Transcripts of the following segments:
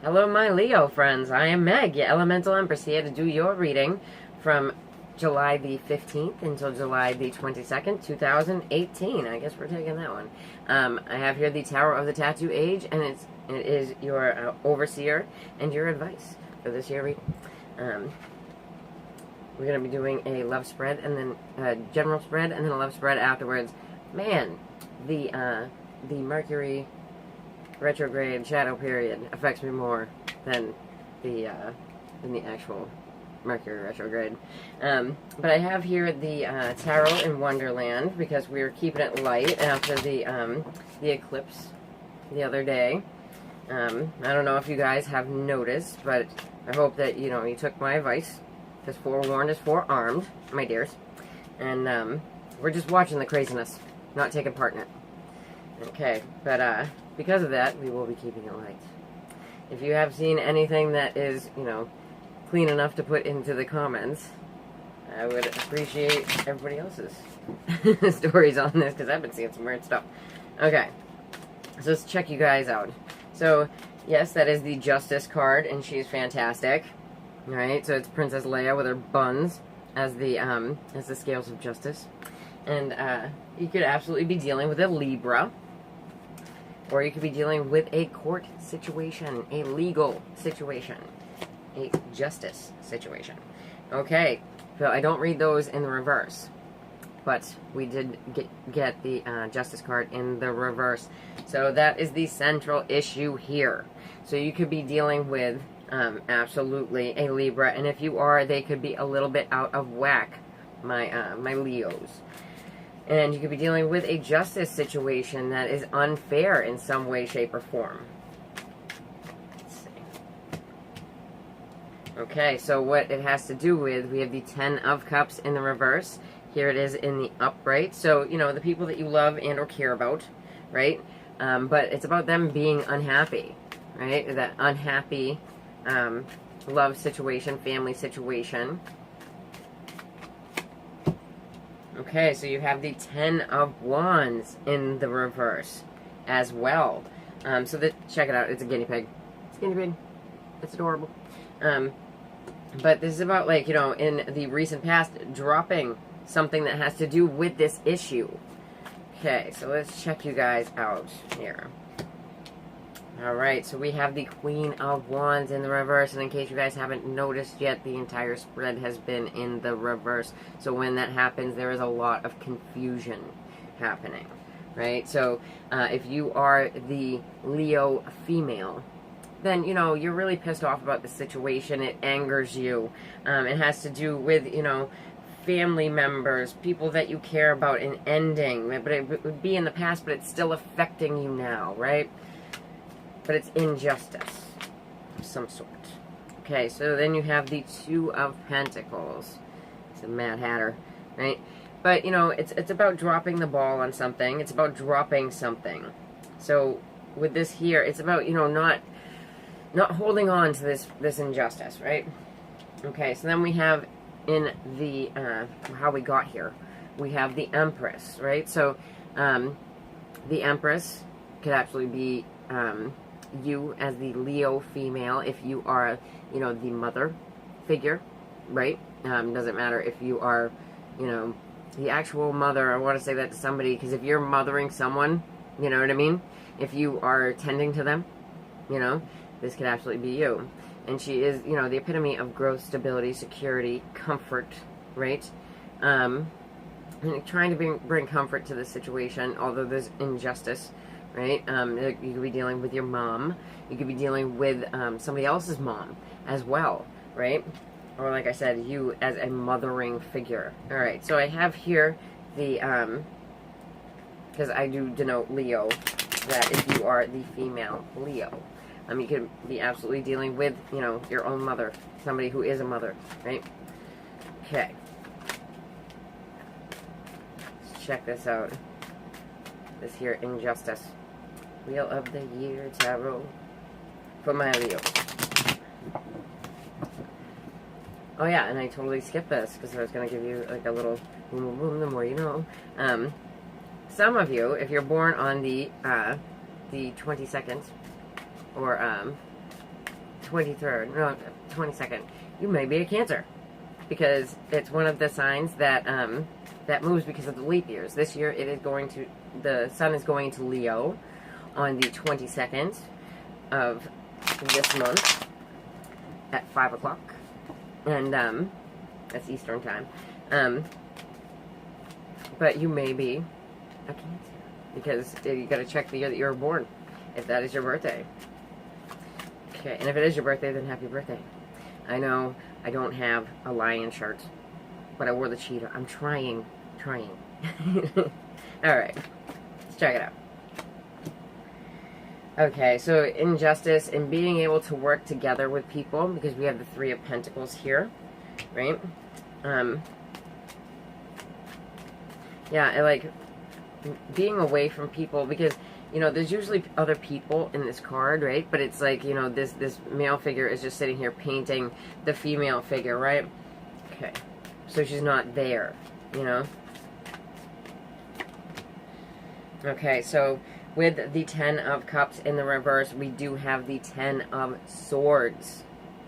Hello, my Leo friends. I am Meg, your Elemental Empress, here to do your reading from July the 15th until July the 22nd, 2018. I guess we're taking that one. I have here the Tower of the Tattoo Age, and it is your overseer and your advice for this year reading. We're going to be doing a love spread, and then a general spread, and then a love spread afterwards. Man, the Mercury retrograde shadow period affects me more than the actual Mercury retrograde. But I have here the Tarot in Wonderland because we were keeping it light after the eclipse the other day. I don't know if you guys have noticed, but I hope that you took my advice, because forewarned is forearmed, my dears. And we're just watching the craziness, not taking part in it. Okay, but because of that, we will be keeping it light. If you have seen anything that is, clean enough to put into the comments, I would appreciate everybody else's stories on this, because I've been seeing some weird stuff. Okay, so let's check you guys out. So, yes, that is the Justice card, and she's fantastic. Alright, so it's Princess Leia with her buns as the scales of justice. And you could absolutely be dealing with a Libra. Or you could be dealing with a court situation, a legal situation, a justice situation. Okay, so I don't read those in the reverse, but we did get the justice card in the reverse. So that is the central issue here. So you could be dealing with absolutely a Libra, and if you are, they could be a little bit out of whack, my Leos. And you could be dealing with a justice situation that is unfair in some way, shape, or form. Let's see. Okay, so what it has to do with, we have the 10 of Cups in the reverse. Here it is in the upright. So, the people that you love and or care about, right? But it's about them being unhappy, right? That unhappy love situation, family situation. Okay, so you have the 10 of Wands in the reverse as well. Check it out. It's a guinea pig. It's a guinea pig. It's adorable. But this is about, in the recent past, dropping something that has to do with this issue. Okay, so let's check you guys out here. Alright, so we have the Queen of Wands in the reverse, and in case you guys haven't noticed yet, the entire spread has been in the reverse. So when that happens, there is a lot of confusion happening, right? So if you are the Leo female, then, you're really pissed off about the situation. It angers you. It has to do with, family members, people that you care about, and ending. But it would be in the past, but it's still affecting you now, right? But it's injustice of some sort. Okay, so then you have the Two of Pentacles. It's a Mad Hatter, right? But, it's about dropping the ball on something. It's about dropping something. So, with this here, it's about, not holding on to this injustice, right? Okay, so then we have in the, how we got here, we have the Empress, right? So, the Empress could actually be, you as the Leo female, if you are, the mother figure, right? Doesn't matter if you are, the actual mother. I want to say that to somebody, because if you're mothering someone, you know what I mean? If you are tending to them, this could absolutely be you. And she is, the epitome of growth, stability, security, comfort, right? And trying to bring comfort to the situation, although there's injustice, right? You could be dealing with your mom. You could be dealing with somebody else's mom as well, right? Or like I said, you as a mothering figure. All right, so I have here the, because I do denote Leo, that if you are the female Leo, you could be absolutely dealing with, your own mother, somebody who is a mother, right? Okay. Let's check this out. This here, injustice. Wheel of the Year Tarot for my Leo. Oh yeah, and I totally skipped this because I was going to give you like a little boom, boom, the more you know. Some of you, if you're born on the 22nd or 23rd, no, 22nd, you may be a Cancer. Because it's one of the signs that that moves because of the leap years. This year it is going to, the sun is going to Leo on the 22nd of this month at 5 o'clock. And that's Eastern time. But you may be a Cancer. Because you got to check the year that you were born, if that is your birthday. Okay, and if it is your birthday, then happy birthday. I know I don't have a lion shirt, but I wore the cheetah. I'm trying. Alright, let's check it out. Okay, so injustice and being able to work together with people, because we have the Three of Pentacles here, right? Yeah, I like being away from people, because you know, there's usually other people in this card, right? But it's like, you know, this male figure is just sitting here painting the female figure, right? Okay. So she's not there, you know? Okay, so with the Ten of Cups in the reverse, we do have the Ten of Swords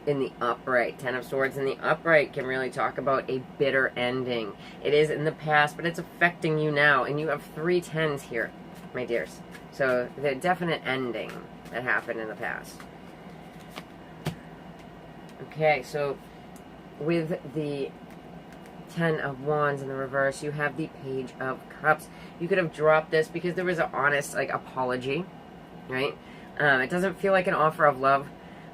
in the upright. Ten of Swords in the upright can really talk about a bitter ending. It is in the past, but it's affecting you now. And you have 3 tens here, my dears. So, the definite ending that happened in the past. Okay, so with the Ten of Wands in the reverse, you have the Page of Cups. You could have dropped this because there was an honest, like, apology, right? It doesn't feel like an offer of love.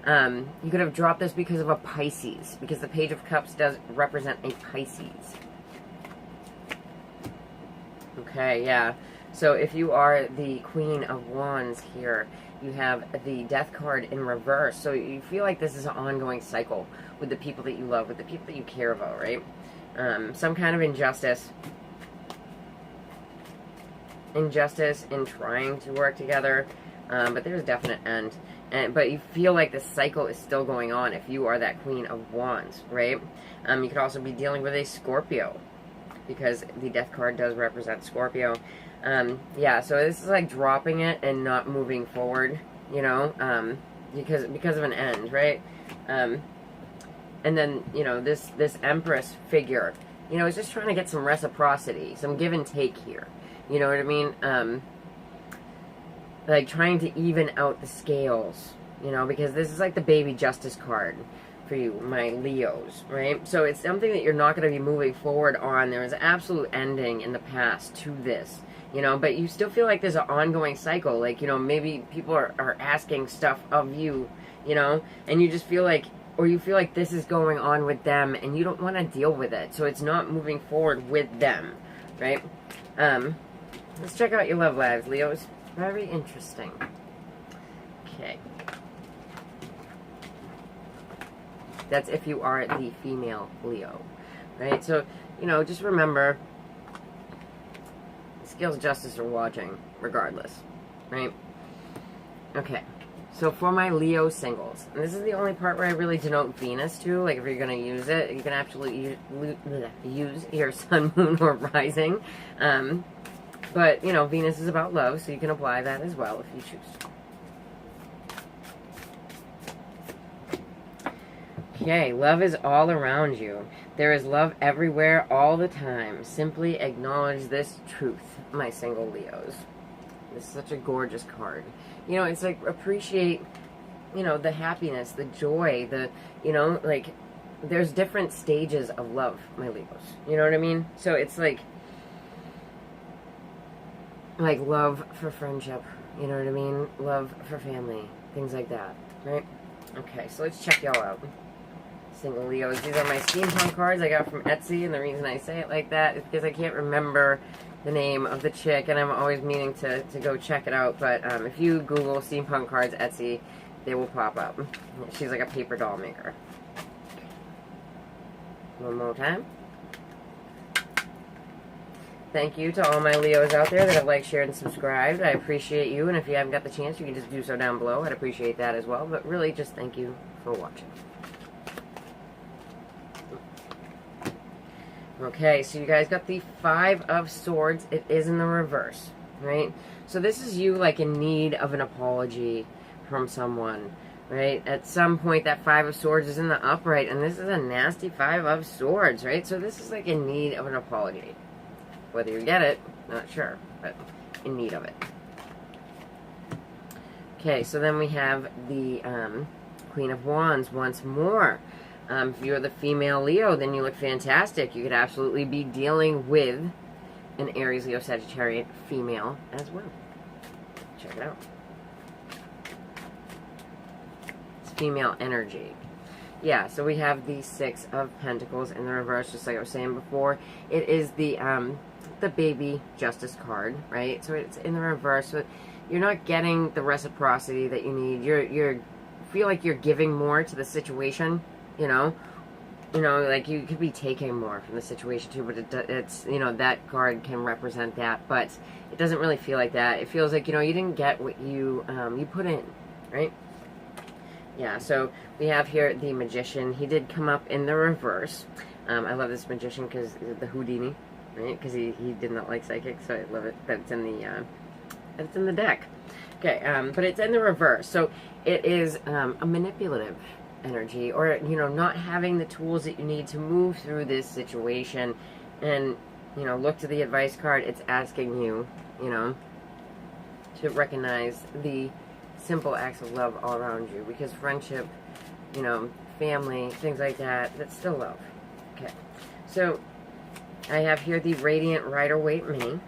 You could have dropped this because of a Pisces, because the Page of Cups does represent a Pisces. Okay, yeah. So if you are the Queen of Wands here, you have the Death card in reverse. So you feel like this is an ongoing cycle with the people that you love, with the people that you care about, right? Some kind of injustice. Injustice in trying to work together. But there's a definite end. But you feel like the cycle is still going on if you are that Queen of Wands, right? You could also be dealing with a Scorpio, because the Death card does represent Scorpio. Yeah, so this is like dropping it and not moving forward, you know, because of an end, right? And then, you know, this Empress figure, you know, is just trying to get some reciprocity, some give and take here. You know what I mean? Like trying to even out the scales, you know, because this is like the baby justice card for you, my Leos, right? So it's something that you're not going to be moving forward on. There was an absolute ending in the past to this. You know, but you still feel like there's an ongoing cycle. Like, you know, maybe people are asking stuff of you, you know, and you just feel like, or you feel like this is going on with them and you don't want to deal with it. So it's not moving forward with them, right? Let's check out your love lives, Leos. Very interesting. Okay. That's if you are the female Leo, right? So, you know, just remember, scales of justice are watching, regardless, right? Okay, so for my Leo singles, and this is the only part where I really denote Venus to, like if you're going to use it, you can absolutely use your sun, moon, or rising, but, you know, Venus is about love, so you can apply that as well if you choose. Okay, love is all around you. There is love everywhere, all the time. Simply acknowledge this truth, my single Leos. This is such a gorgeous card. You know, it's like, appreciate, you know, the happiness, the joy, the, you know, like, there's different stages of love, my Leos. You know what I mean? So it's like love for friendship, you know what I mean? Love for family, things like that, right? Okay, so let's check y'all out. Single Leos. These are my steampunk cards I got from Etsy, and the reason I say it like that is because I can't remember the name of the chick, and I'm always meaning to go check it out, but if you Google steampunk cards Etsy, they will pop up. She's like a paper doll maker. One more time. Thank you to all my Leos out there that have liked, shared, and subscribed. I appreciate you, and if you haven't got the chance, you can just do so down below. I'd appreciate that as well, but really just thank you for watching. Okay, so you guys got the Five of Swords. It is in the reverse, right? So this is you, like, in need of an apology from someone. right? At some point, that Five of Swords is in the upright, and this is a nasty Five of Swords, right? So this is like in need of an apology. Whether you get it, not sure, but in need of it. Okay, so then we have the Queen of Wands once more. If you're the female Leo, then you look fantastic. You could absolutely be dealing with an Aries, Leo, Sagittarius female as well. Check it out. It's female energy. Yeah, so we have the Six of Pentacles in the reverse, just like I was saying before. It is the baby justice card, right? So it's in the reverse. So you're not getting the reciprocity that you need. You're feel like you're giving more to the situation, you know, like you could be taking more from the situation too, but it's, you know, that card can represent that, but it doesn't really feel like that. It feels like, you know, you didn't get what you put in, right? Yeah, so we have here the Magician. He did come up in the reverse. I love this Magician because the Houdini, right? Because he did not like psychics, so I love it that it's in the deck. Okay, but it's in the reverse, so it is a manipulative energy, or, you know, not having the tools that you need to move through this situation. And, you know, look to the advice card. It's asking you, you know, to recognize the simple acts of love all around you, because friendship, you know, family, things like that, that's still love. Okay, so I have here the Radiant Rider-Waite Mini.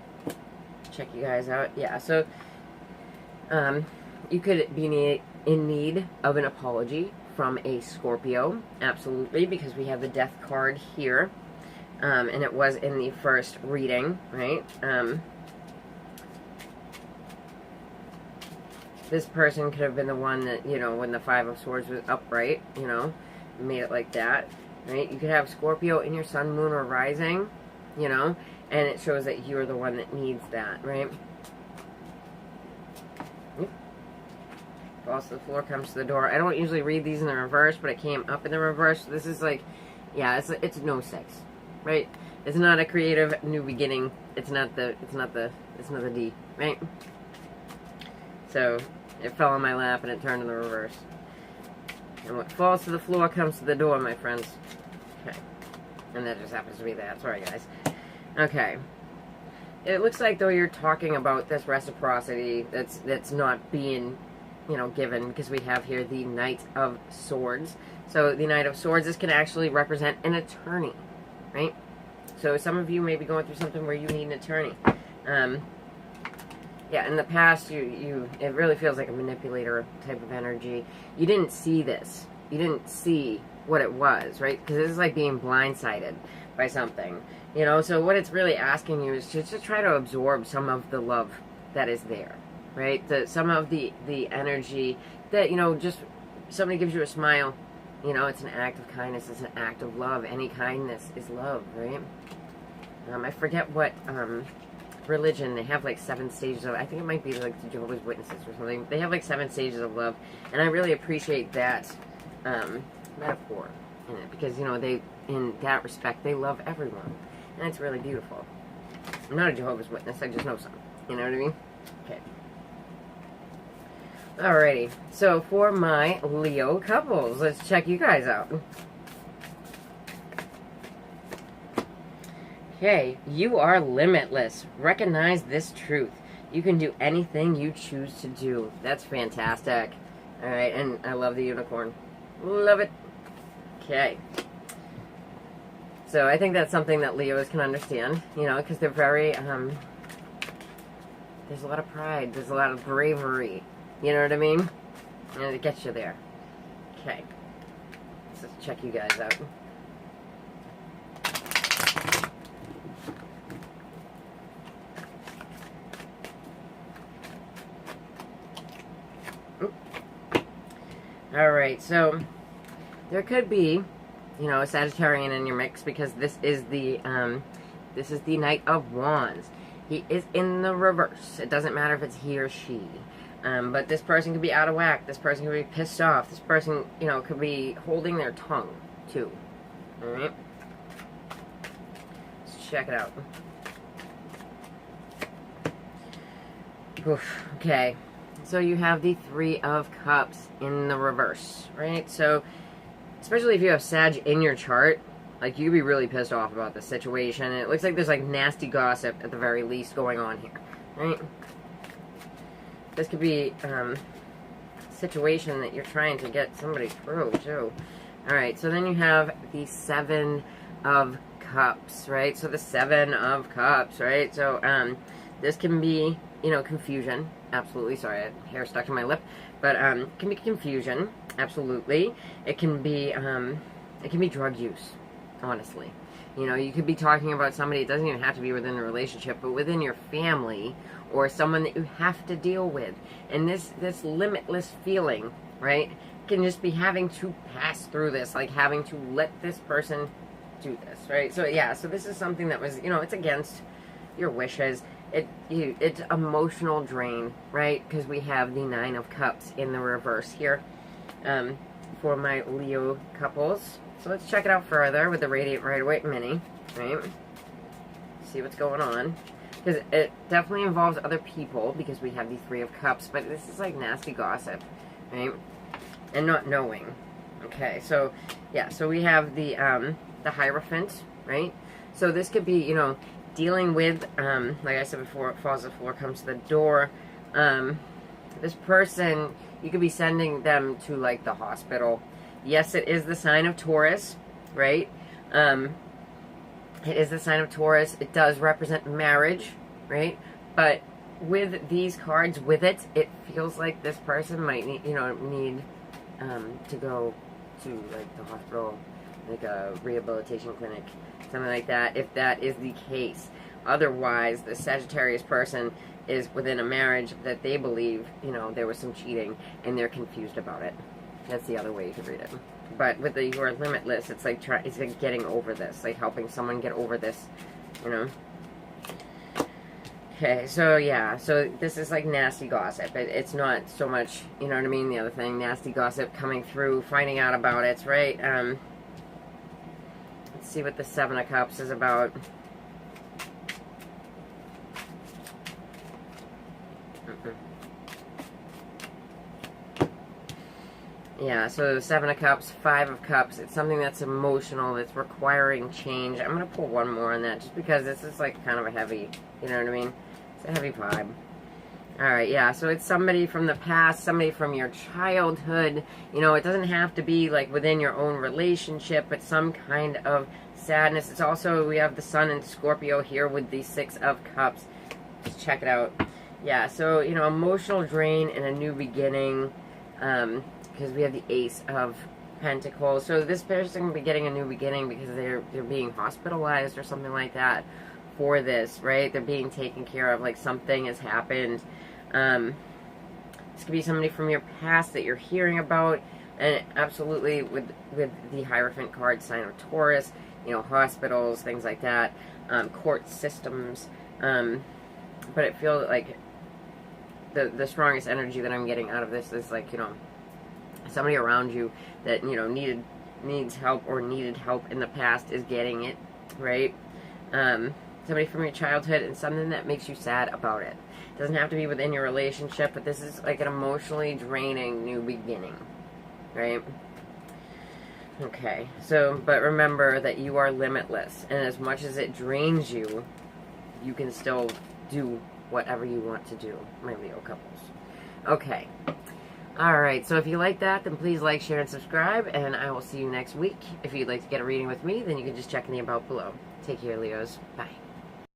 Check you guys out. Yeah, so you could be in need of an apology from a Scorpio, absolutely, because we have the Death card here, and it was in the first reading, right? This person could have been the one that, you know, when the Five of Swords was upright, you know, made it like that, right? You could have Scorpio in your sun, moon, or rising, you know, and it shows that you're the one that needs that, right? Yep. Falls to the floor, comes to the door. I don't usually read these in the reverse, but it came up in the reverse. This is like, yeah, it's no sex, right? It's not a creative new beginning. It's not the D, right? So it fell on my lap and it turned in the reverse. And what falls to the floor comes to the door, my friends. Okay. And that just happens to be that. Sorry, guys. Okay. It looks like, though, you're talking about this reciprocity that's not being, you know, given, because we have here the Knight of Swords. So the Knight of Swords, this can actually represent an attorney, right? So some of you may be going through something where you need an attorney. Yeah, in the past, it really feels like a manipulator type of energy. You didn't see this. You didn't see what it was, right? Because this is like being blindsided by something, you know? So what it's really asking you is to just try to absorb some of the love that is there, right? Some of the energy that, you know, just somebody gives you a smile, you know, it's an act of kindness. It's an act of love. Any kindness is love, right? I forget what, religion, they have like 7 stages of, I think it might be like the Jehovah's Witnesses or something. They have like 7 stages of love, and I really appreciate that metaphor in it, because, you know, they, in that respect, they love everyone, and it's really beautiful. I'm not a Jehovah's Witness, I just know some, you know what I mean? Okay. Alrighty, so for my Leo couples, let's check you guys out. Okay, you are limitless. Recognize this truth. You can do anything you choose to do. That's fantastic. Alright, and I love the unicorn. Love it. Okay. So I think that's something that Leos can understand, you know, because they're very, there's a lot of pride. There's a lot of bravery. You know what I mean? And it gets you there. Okay. Let's check you guys out. Alright, so there could be, you know, a Sagittarian in your mix, because this is the Knight of Wands. He is in the reverse. It doesn't matter if it's he or she. But this person could be out of whack. This person could be pissed off. This person, you know, could be holding their tongue, too. Alright? Let's check it out. Oof, okay. so you have the Three of Cups in the reverse, right? So, especially if you have Sag in your chart, like, you could be really pissed off about this situation. It looks like there's, like, nasty gossip, at the very least, going on here, right? This could be a situation that you're trying to get somebody through, too. Alright, so then you have the Seven of Cups, right? So the Seven of Cups, right? So, this can be, you know, confusion. Absolutely. Sorry, I had hair stuck to my lip. But, it can be confusion. Absolutely. It can be drug use. Honestly, you know, you could be talking about somebody, it doesn't even have to be within a relationship, but within your family, or someone that you have to deal with, and this limitless feeling, right, can just be having to pass through this, like having to let this person do this, right? So yeah, so this is something that was, you know, it's against your wishes. It's emotional drain, right? Because we have the Nine of Cups in the reverse here, for my Leo couples. So let's check it out further with the Radiant Rider-Waite Mini, right? See what's going on. Because it definitely involves other people, because we have the Three of Cups, but this is like nasty gossip, right? And not knowing. Okay, so, yeah, so we have the Hierophant, right? So this could be, you know, dealing with, like I said before, it falls to the floor, comes to the door. This person, you could be sending them to, like, the hospital. Yes, it is the sign of Taurus, right? It is the sign of Taurus. It does represent marriage, right? But with these cards, with it, it feels like this person might need, you know, to go to, like, the hospital, like a rehabilitation clinic, something like that, if that is the case. Otherwise, the Sagittarius person is within a marriage that they believe, you know, there was some cheating, and they're confused about it. That's the other way you could read it. But with the You Are Limitless, it's like it's like getting over this, like helping someone get over this, you know. Okay, so yeah, so this is like nasty gossip. It's not so much, you know what I mean, the other thing, nasty gossip coming through, finding out about it, right? Let's see what the Seven of Cups is about. Yeah, so Seven of Cups, Five of Cups, it's something that's emotional, that's requiring change. I'm going to pull one more on that, just because this is like kind of a heavy, you know what I mean? It's a heavy vibe. Alright, yeah, so it's somebody from the past, somebody from your childhood. You know, it doesn't have to be like within your own relationship, but some kind of sadness. It's also, we have the Sun in Scorpio here with the Six of Cups. Let's check it out. Yeah, so, you know, emotional drain and a new beginning. Because we have the Ace of Pentacles. So this person will be getting a new beginning because they're being hospitalized or something like that for this, right? They're being taken care of, like something has happened. This could be somebody from your past that you're hearing about, and absolutely with the Hierophant card, sign of Taurus, you know, hospitals, things like that, court systems, but it feels like the strongest energy that I'm getting out of this is like, you know, somebody around you that, you know, needs help or needed help in the past is getting it, right? Somebody from your childhood and something that makes you sad about it. It doesn't have to be within your relationship, but this is like an emotionally draining new beginning, right? Okay, so, but remember that you are limitless, and as much as it drains you, you can still do whatever you want to do, my Leo couples. Okay. Alright, so if you like that, then please like, share, and subscribe, and I will see you next week. If you'd like to get a reading with me, then you can just check in the about below. Take care, Leos. Bye.